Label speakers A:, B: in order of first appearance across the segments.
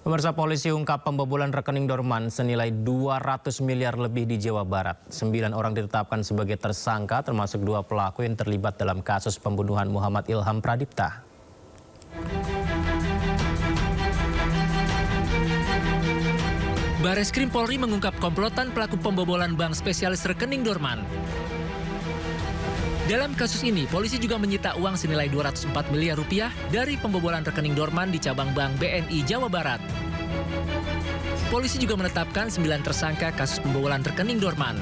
A: Pemirsa, polisi ungkap pembobolan rekening Dorman senilai 200 miliar lebih di Jawa Barat. 9 orang ditetapkan sebagai tersangka, termasuk 2 pelaku yang terlibat dalam kasus pembunuhan Muhammad Ilham Pradipta.
B: Bareskrim Polri mengungkap komplotan pelaku pembobolan bank spesialis rekening Dorman. Dalam kasus ini, polisi juga menyita uang senilai 204 miliar rupiah dari pembobolan rekening Dorman di cabang bank BNI Jawa Barat. Polisi juga menetapkan 9 tersangka kasus pembobolan rekening Dorman.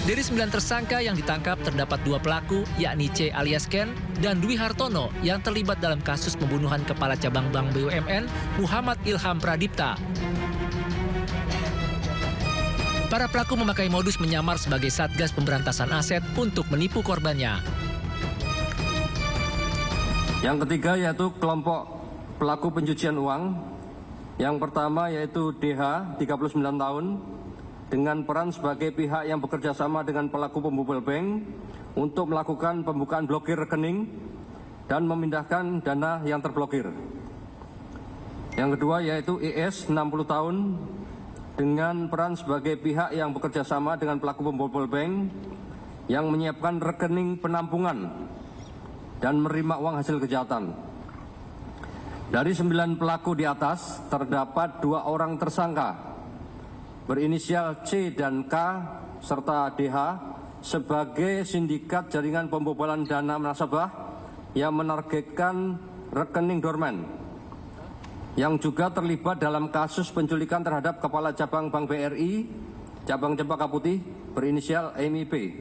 B: Dari 9 tersangka yang ditangkap terdapat 2 pelaku, yakni C alias Ken dan Dwi Hartono yang terlibat dalam kasus pembunuhan Kepala Cabang Bank BUMN Muhammad Ilham Pradipta. Para pelaku memakai modus menyamar sebagai Satgas Pemberantasan Aset untuk menipu korbannya.
C: Yang ketiga yaitu kelompok pelaku pencucian uang. Yang pertama yaitu DH, 39 tahun, dengan peran sebagai pihak yang bekerja sama dengan pelaku pembobol bank untuk melakukan pembukaan blokir rekening dan memindahkan dana yang terblokir. Yang kedua yaitu ES, 60 tahun, dengan peran sebagai pihak yang bekerja sama dengan pelaku pembobol bank yang menyiapkan rekening penampungan dan menerima uang hasil kejahatan. Dari 9 pelaku di atas, terdapat 2 orang tersangka berinisial C dan K serta DH sebagai sindikat jaringan pembobolan dana nasabah yang menargetkan rekening dorman, yang juga terlibat dalam kasus penculikan terhadap Kepala Cabang Bank BRI, Cabang Cempaka Putih, berinisial MIP,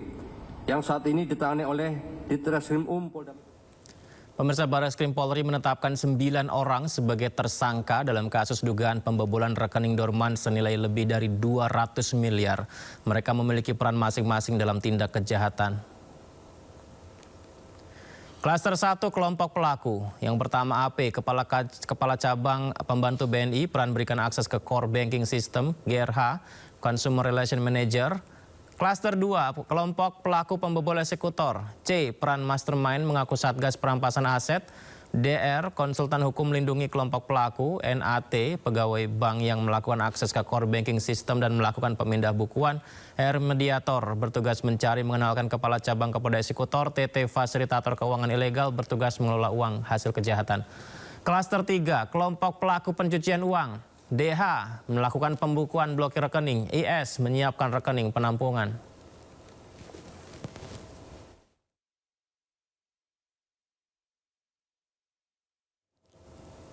C: yang saat ini ditangani oleh Ditreskrim Polda.
A: Pemirsa, Bareskrim Polri menetapkan 9 orang sebagai tersangka dalam kasus dugaan pembobolan rekening Dorman senilai lebih dari 200 miliar. Mereka memiliki peran masing-masing dalam tindak kejahatan. Klaster 1 kelompok pelaku. Yang pertama AP, Kepala Cabang Pembantu BNI, peran berikan akses ke Core Banking System, GRH, Consumer Relation Manager. Klaster 2, kelompok pelaku pembobol eksekutor. C, peran mastermind mengaku Satgas Perampasan Aset. DR, konsultan hukum melindungi kelompok pelaku. NAT, pegawai bank yang melakukan akses ke Core Banking System dan melakukan pemindah bukuan. R, mediator, bertugas mencari mengenalkan kepala cabang kepada eksekutor. TT, fasilitator keuangan ilegal, bertugas mengelola uang hasil kejahatan. Klaster 3, kelompok pelaku pencucian uang. DH, melakukan pembukuan blokir rekening. IS, menyiapkan rekening penampungan.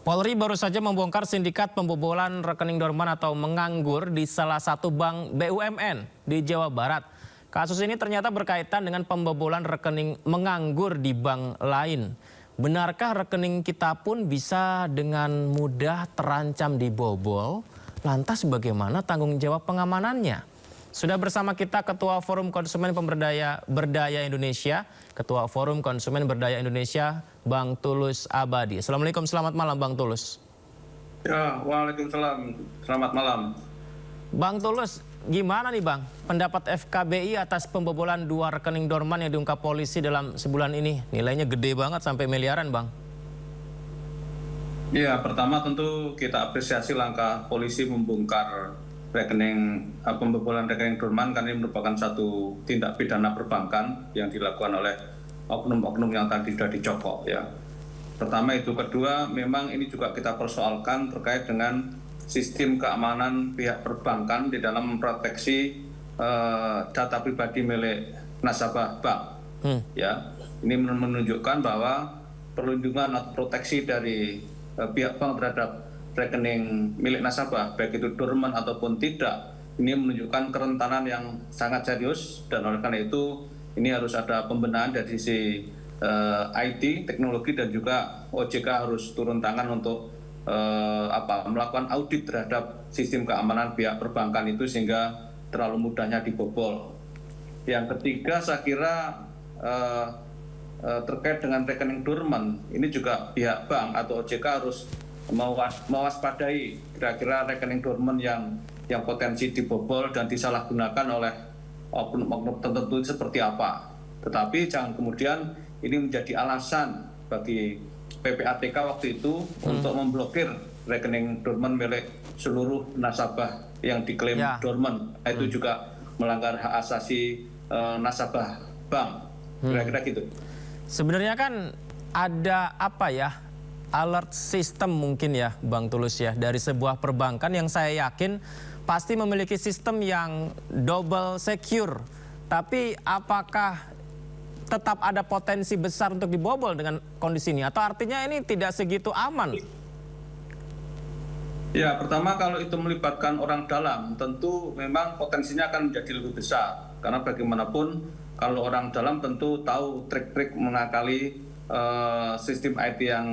A: Polri baru saja membongkar sindikat pembobolan rekening Dorman atau menganggur di salah satu bank BUMN di Jawa Barat. Kasus ini ternyata berkaitan dengan pembobolan rekening menganggur di bank lain. Benarkah rekening kita pun bisa dengan mudah terancam dibobol? Lantas bagaimana tanggung jawab pengamanannya? Sudah bersama kita Ketua Forum Konsumen Berdaya Indonesia, Ketua Forum Konsumen Berdaya Indonesia, Bang Tulus Abadi. Assalamualaikum, selamat malam Bang Tulus.
D: Ya, waalaikumsalam, selamat malam.
A: Bang Tulus, gimana nih Bang pendapat FKBI atas pembobolan 2 rekening Dorman yang diungkap polisi dalam sebulan ini? Nilainya gede banget sampai miliaran Bang.
D: Ya, pertama tentu kita apresiasi langkah polisi membongkar rekening pembobolan rekening Dorman, karena ini merupakan satu tindak pidana perbankan yang dilakukan oleh oknum-oknum yang tadi sudah dicokok ya. Pertama itu, kedua memang ini juga kita persoalkan terkait dengan sistem keamanan pihak perbankan di dalam memproteksi data pribadi milik nasabah bank. Ya, ini menunjukkan bahwa perlindungan atau proteksi dari pihak bank terhadap rekening milik nasabah, baik itu dorman ataupun tidak, ini menunjukkan kerentanan yang sangat serius, dan oleh karena itu ini harus ada pembenahan dari sisi IT, teknologi, dan juga OJK harus turun tangan untuk melakukan audit terhadap sistem keamanan pihak perbankan itu sehingga terlalu mudahnya dibobol. Yang ketiga, saya kira terkait dengan rekening dorman, ini juga pihak bank atau OJK harus mewaspadai kira-kira rekening dorman yang potensi dibobol dan disalahgunakan oleh oknum-oknum tertentu seperti apa. Tetapi jangan kemudian ini menjadi alasan bagi PPATK waktu itu untuk memblokir rekening dorman milik seluruh nasabah yang diklaim dorman. Itu juga melanggar hak asasi nasabah bank. Kira-kira gitu.
A: Sebenarnya kan ada apa ya, alert system mungkin ya Bang Tulus ya, dari sebuah perbankan yang saya yakin pasti memiliki sistem yang double secure. Tapi apakah tetap ada potensi besar untuk dibobol dengan kondisi ini? Atau artinya ini tidak segitu aman?
D: Ya, pertama kalau itu melibatkan orang dalam, tentu memang potensinya akan menjadi lebih besar. Karena bagaimanapun kalau orang dalam tentu tahu trik-trik mengakali sistem IT yang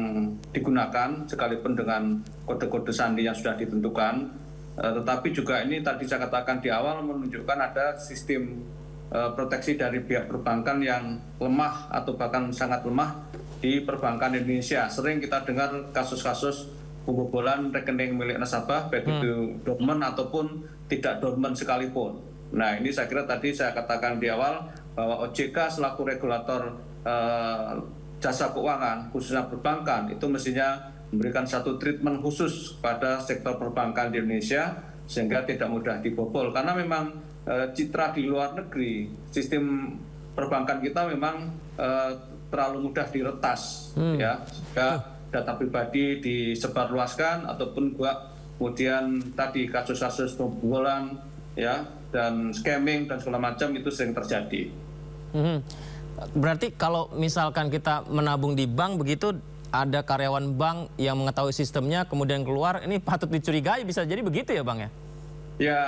D: digunakan, sekalipun dengan kode-kode sandi yang sudah ditentukan. Tetapi juga ini tadi saya katakan di awal menunjukkan ada sistem proteksi dari pihak perbankan yang lemah atau bahkan sangat lemah di perbankan Indonesia. Sering kita dengar kasus-kasus pembobolan rekening milik nasabah, baik itu dorman ataupun tidak dorman sekalipun. Nah, ini saya kira tadi saya katakan di awal bahwa OJK selaku regulator jasa keuangan, khususnya perbankan, itu mestinya memberikan satu treatment khusus pada sektor perbankan di Indonesia sehingga tidak mudah dibobol. Karena memang citra di luar negeri, sistem perbankan kita memang terlalu mudah diretas, ya, sehingga data pribadi disebarluaskan ataupun kemudian tadi kasus-kasus pembobolan, ya, dan scamming dan segala macam itu sering terjadi.
A: Berarti kalau misalkan kita menabung di bank begitu, ada karyawan bank yang mengetahui sistemnya kemudian keluar, ini patut dicurigai, bisa jadi begitu ya Bang ya?
D: Ya,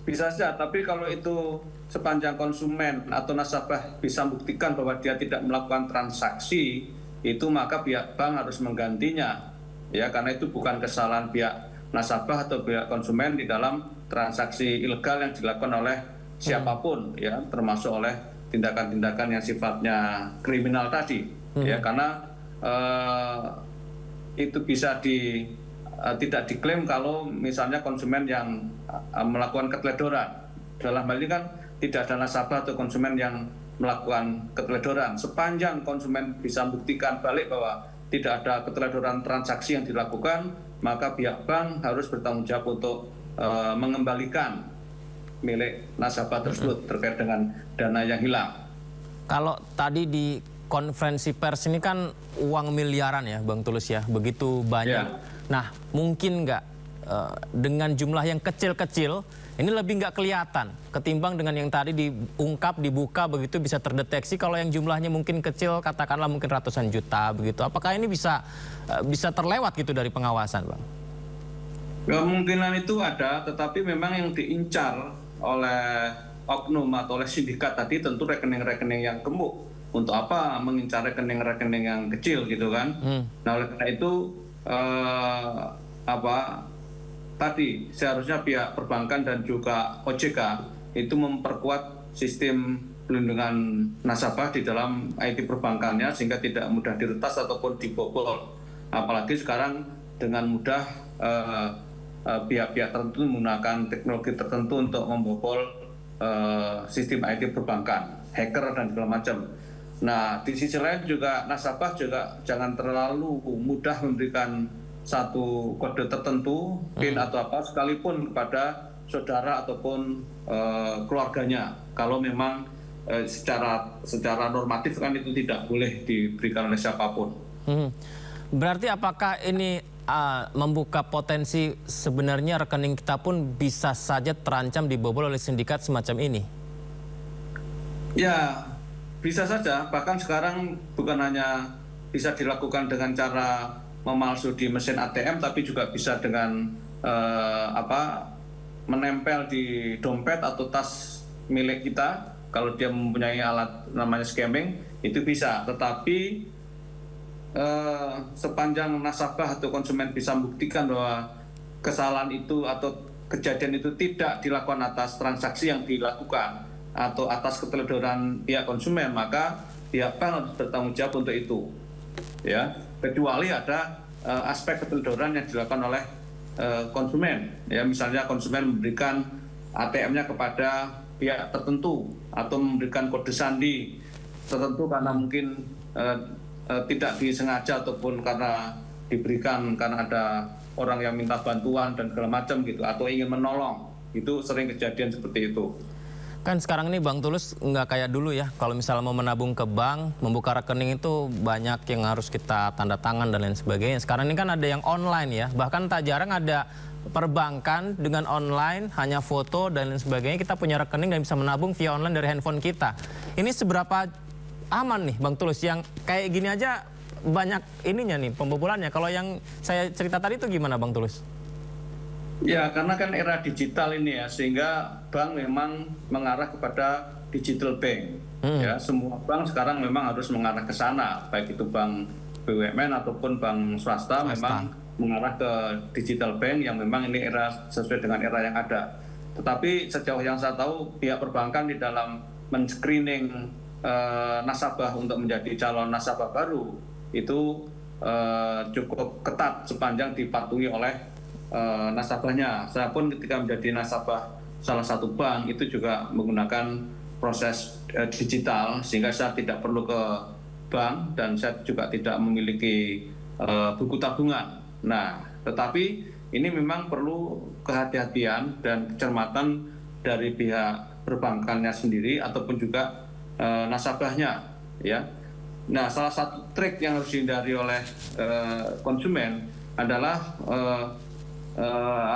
D: bisa saja, tapi kalau itu sepanjang konsumen atau nasabah bisa membuktikan bahwa dia tidak melakukan transaksi, itu maka pihak bank harus menggantinya. Ya, karena itu bukan kesalahan pihak nasabah atau pihak konsumen di dalam transaksi ilegal yang dilakukan oleh siapapun, ya, termasuk oleh tindakan-tindakan yang sifatnya kriminal tadi. Ya, karena itu bisa tidak diklaim kalau misalnya konsumen yang melakukan keteledoran. Dalam hal ini kan tidak ada nasabah atau konsumen yang melakukan keteledoran. Sepanjang konsumen bisa membuktikan balik bahwa tidak ada keteledoran transaksi yang dilakukan, maka pihak bank harus bertanggung jawab untuk mengembalikan milik nasabah tersebut terkait dengan dana yang hilang.
A: Kalau tadi di konferensi pers ini kan uang miliaran ya Bang Tulus ya, begitu banyak.
D: Ya.
A: Nah, mungkin nggak dengan jumlah yang kecil-kecil ini lebih nggak kelihatan ketimbang dengan yang tadi diungkap, dibuka begitu bisa terdeteksi. Kalau yang jumlahnya mungkin kecil, katakanlah mungkin ratusan juta begitu. Apakah ini bisa terlewat gitu dari pengawasan, Bang?
D: Kemungkinan itu ada, tetapi memang yang diincar oleh oknum atau oleh sindikat tadi tentu rekening-rekening yang gemuk. Untuk apa mengincar rekening-rekening yang kecil gitu kan? Nah, oleh karena itu tadi seharusnya pihak perbankan dan juga OJK itu memperkuat sistem pelindungan nasabah di dalam IT perbankannya sehingga tidak mudah diretas ataupun dibobol. Apalagi sekarang dengan mudah pihak-pihak tertentu menggunakan teknologi tertentu untuk membobol sistem IT perbankan, hacker dan segala macam. Nah, di sisi lain juga nasabah juga jangan terlalu mudah memberikan satu kode tertentu, PIN atau apa, sekalipun kepada saudara ataupun keluarganya. Kalau memang secara normatif kan itu tidak boleh diberikan oleh siapapun.
A: Berarti apakah ini membuka potensi sebenarnya rekening kita pun bisa saja terancam dibobol oleh sindikat semacam ini?
D: Ya, bisa saja. Bahkan sekarang bukan hanya bisa dilakukan dengan cara memalsu di mesin ATM, tapi juga bisa dengan menempel di dompet atau tas milik kita. Kalau dia mempunyai alat namanya scamming, itu bisa. Tetapi sepanjang nasabah atau konsumen bisa membuktikan bahwa kesalahan itu atau kejadian itu tidak dilakukan atas transaksi yang dilakukan atau atas keteledoran pihak konsumen, maka pihak bank harus bertanggung jawab untuk itu. Ya, kecuali ada aspek keteledoran yang dilakukan oleh konsumen. Ya, misalnya konsumen memberikan ATM-nya kepada pihak tertentu atau memberikan kode sandi tertentu karena mungkin tidak disengaja ataupun karena diberikan karena ada orang yang minta bantuan dan segala macam gitu, atau ingin menolong. Itu sering kejadian seperti itu.
A: Kan sekarang ini Bang Tulus nggak kayak dulu ya. Kalau misalnya mau menabung ke bank, membuka rekening itu banyak yang harus kita tanda tangan dan lain sebagainya. Sekarang ini kan ada yang online ya. Bahkan tak jarang ada perbankan dengan online, hanya foto dan lain sebagainya. Kita punya rekening dan bisa menabung via online dari handphone kita. Ini seberapa aman nih Bang Tulus? Yang kayak gini aja banyak ininya nih pembobolannya. Kalau yang saya cerita tadi itu gimana Bang Tulus?
D: Ya, karena kan era digital ini ya, sehingga bank memang mengarah kepada digital bank. Ya, semua bank sekarang memang harus mengarah ke sana, baik itu bank BUMN ataupun bank swasta memang mengarah ke digital bank yang memang ini era sesuai dengan era yang ada. Tetapi sejauh yang saya tahu, pihak perbankan di dalam men-screening nasabah untuk menjadi calon nasabah baru itu cukup ketat sepanjang dipatuhi oleh nasabahnya. Saya pun ketika menjadi nasabah salah satu bank itu juga menggunakan proses digital, sehingga saya tidak perlu ke bank dan saya juga tidak memiliki buku tabungan. Nah, tetapi ini memang perlu kehati-hatian dan kecermatan dari pihak perbankannya sendiri ataupun juga nasabahnya, ya. Nah, salah satu trik yang harus dihindari oleh konsumen adalah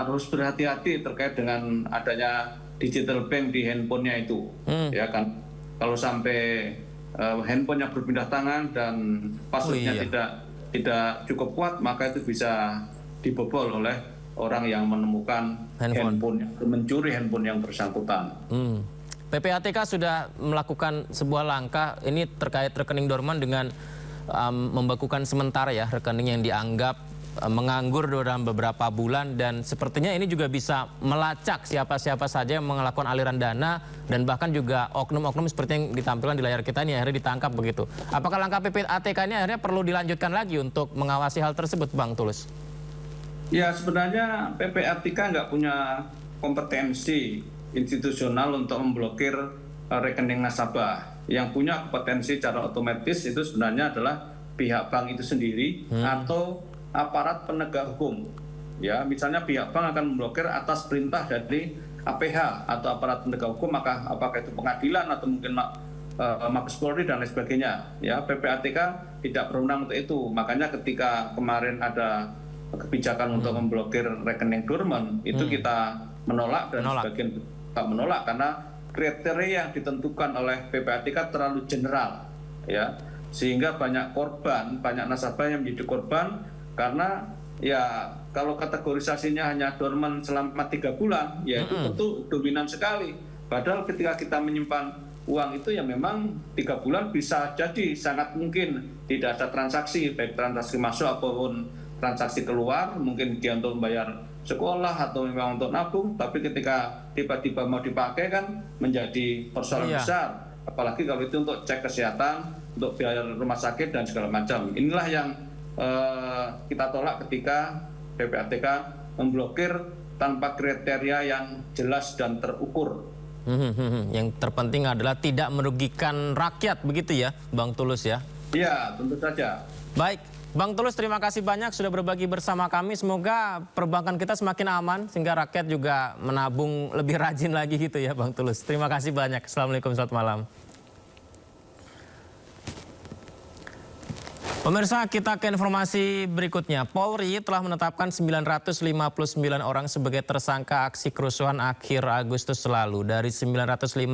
D: harus berhati-hati terkait dengan adanya digital bank di handphonenya itu, ya kan. Kalau sampai handphonenya berpindah tangan dan passwordnya tidak cukup kuat, maka itu bisa dibobol oleh orang yang menemukan handphone, mencuri handphone yang bersangkutan.
A: PPATK sudah melakukan sebuah langkah ini terkait rekening dorman dengan membekukan sementara ya rekening yang dianggap menganggur dalam beberapa bulan, dan sepertinya ini juga bisa melacak siapa-siapa saja yang melakukan aliran dana dan bahkan juga oknum-oknum seperti yang ditampilkan di layar kita ini akhirnya ditangkap begitu. Apakah langkah PPATK ini akhirnya perlu dilanjutkan lagi untuk mengawasi hal tersebut Bang Tulus?
D: Ya, sebenarnya PPATK nggak punya kompetensi institusional untuk memblokir rekening nasabah. Yang punya kompetensi secara otomatis itu sebenarnya adalah pihak bank itu sendiri atau aparat penegak hukum. Ya, misalnya pihak bank akan memblokir atas perintah dari APH atau aparat penegak hukum, maka apakah itu pengadilan atau mungkin Mabes Polri dan lain sebagainya. Ya, PPATK tidak berwenang untuk itu. Makanya ketika kemarin ada kebijakan untuk memblokir rekening dorman, itu kita menolak dan sebagian tak menolak karena kriteria yang ditentukan oleh PPATK terlalu general, ya, sehingga banyak korban, banyak nasabah yang menjadi korban. Karena ya kalau kategorisasinya hanya dorman selama 3 bulan, ya itu tentu dominan sekali. Padahal ketika kita menyimpan uang itu ya memang 3 bulan bisa jadi sangat mungkin tidak ada transaksi, baik transaksi masuk ataupun transaksi keluar, mungkin dia untuk membayar sekolah atau memang untuk nabung, tapi ketika tiba-tiba mau dipakai kan menjadi persoalan besar. Apalagi kalau itu untuk cek kesehatan, untuk biaya rumah sakit dan segala macam. Inilah yang kita tolak ketika PPATK memblokir tanpa kriteria yang jelas dan terukur.
A: Yang terpenting adalah tidak merugikan rakyat, begitu ya Bang Tulus ya?
D: Iya, tentu saja.
A: Baik, Bang Tulus terima kasih banyak sudah berbagi bersama kami. Semoga perbankan kita semakin aman sehingga rakyat juga menabung lebih rajin lagi gitu ya Bang Tulus. Terima kasih banyak. Assalamualaikum, selamat malam. Pemirsa, kita ke informasi berikutnya. Polri telah menetapkan 959 orang sebagai tersangka aksi kerusuhan akhir Agustus lalu. Dari 959